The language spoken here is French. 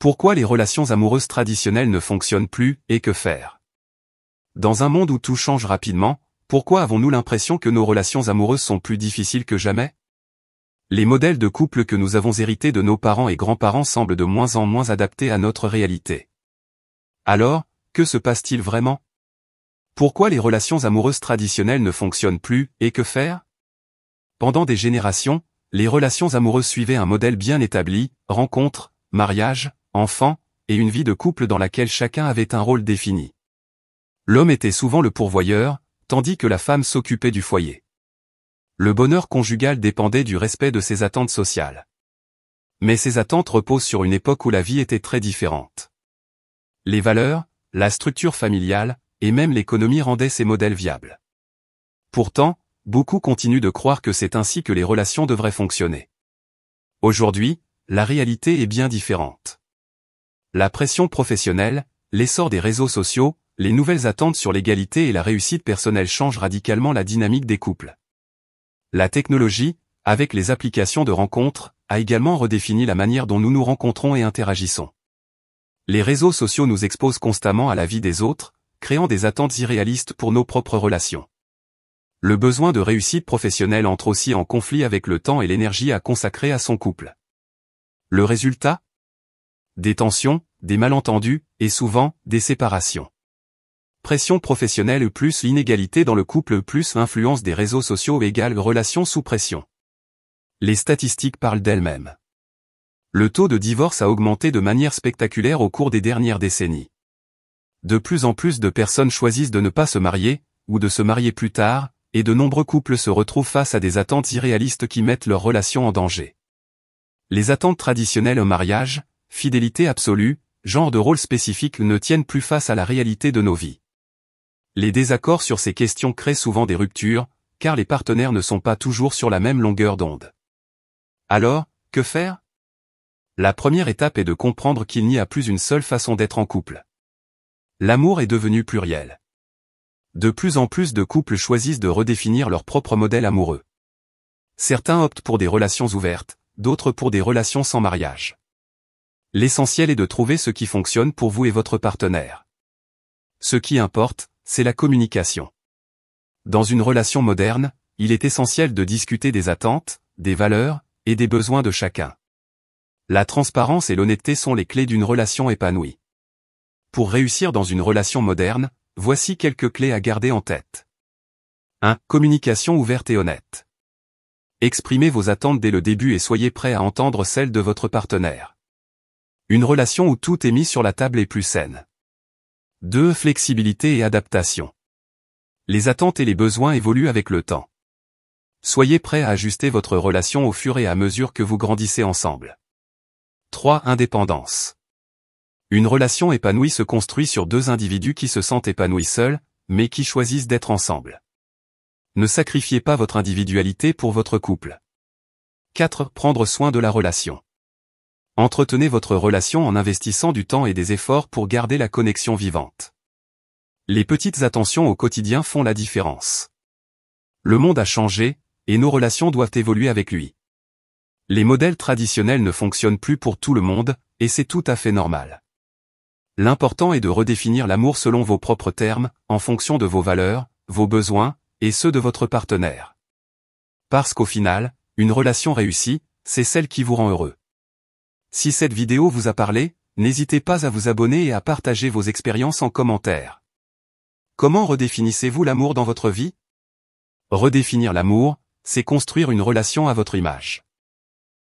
Pourquoi les relations amoureuses traditionnelles ne fonctionnent plus, et que faire? Dans un monde où tout change rapidement, pourquoi avons-nous l'impression que nos relations amoureuses sont plus difficiles que jamais? Les modèles de couple que nous avons hérités de nos parents et grands-parents semblent de moins en moins adaptés à notre réalité. Alors, que se passe-t-il vraiment? Pourquoi les relations amoureuses traditionnelles ne fonctionnent plus, et que faire? Pendant des générations, les relations amoureuses suivaient un modèle bien établi, rencontre, mariage, enfants, et une vie de couple dans laquelle chacun avait un rôle défini. L'homme était souvent le pourvoyeur, tandis que la femme s'occupait du foyer. Le bonheur conjugal dépendait du respect de ses attentes sociales. Mais ces attentes reposent sur une époque où la vie était très différente. Les valeurs, la structure familiale, et même l'économie rendaient ces modèles viables. Pourtant, beaucoup continuent de croire que c'est ainsi que les relations devraient fonctionner. Aujourd'hui, la réalité est bien différente. La pression professionnelle, l'essor des réseaux sociaux, les nouvelles attentes sur l'égalité et la réussite personnelle changent radicalement la dynamique des couples. La technologie, avec les applications de rencontres, a également redéfini la manière dont nous nous rencontrons et interagissons. Les réseaux sociaux nous exposent constamment à la vie des autres, créant des attentes irréalistes pour nos propres relations. Le besoin de réussite professionnelle entre aussi en conflit avec le temps et l'énergie à consacrer à son couple. Le résultat? Des tensions, des malentendus, et souvent, des séparations. Pression professionnelle plus l'inégalité dans le couple plus l'influence des réseaux sociaux égale relations sous pression. Les statistiques parlent d'elles-mêmes. Le taux de divorce a augmenté de manière spectaculaire au cours des dernières décennies. De plus en plus de personnes choisissent de ne pas se marier, ou de se marier plus tard, et de nombreux couples se retrouvent face à des attentes irréalistes qui mettent leur relation en danger. Les attentes traditionnelles au mariage, fidélité absolue, genre de rôle spécifique ne tiennent plus face à la réalité de nos vies. Les désaccords sur ces questions créent souvent des ruptures, car les partenaires ne sont pas toujours sur la même longueur d'onde. Alors, que faire? La première étape est de comprendre qu'il n'y a plus une seule façon d'être en couple. L'amour est devenu pluriel. De plus en plus de couples choisissent de redéfinir leur propre modèle amoureux. Certains optent pour des relations ouvertes, d'autres pour des relations sans mariage. L'essentiel est de trouver ce qui fonctionne pour vous et votre partenaire. Ce qui importe, c'est la communication. Dans une relation moderne, il est essentiel de discuter des attentes, des valeurs, et des besoins de chacun. La transparence et l'honnêteté sont les clés d'une relation épanouie. Pour réussir dans une relation moderne, voici quelques clés à garder en tête. 1. Communication ouverte et honnête. Exprimez vos attentes dès le début et soyez prêt à entendre celles de votre partenaire. Une relation où tout est mis sur la table est plus saine. 2. Flexibilité et adaptation. Les attentes et les besoins évoluent avec le temps. Soyez prêt à ajuster votre relation au fur et à mesure que vous grandissez ensemble. 3. Indépendance. Une relation épanouie se construit sur deux individus qui se sentent épanouis seuls, mais qui choisissent d'être ensemble. Ne sacrifiez pas votre individualité pour votre couple. 4. Prendre soin de la relation. Entretenez votre relation en investissant du temps et des efforts pour garder la connexion vivante. Les petites attentions au quotidien font la différence. Le monde a changé, et nos relations doivent évoluer avec lui. Les modèles traditionnels ne fonctionnent plus pour tout le monde, et c'est tout à fait normal. L'important est de redéfinir l'amour selon vos propres termes, en fonction de vos valeurs, vos besoins, et ceux de votre partenaire. Parce qu'au final, une relation réussie, c'est celle qui vous rend heureux. Si cette vidéo vous a parlé, n'hésitez pas à vous abonner et à partager vos expériences en commentaire. Comment redéfinissez-vous l'amour dans votre vie? Redéfinir l'amour, c'est construire une relation à votre image.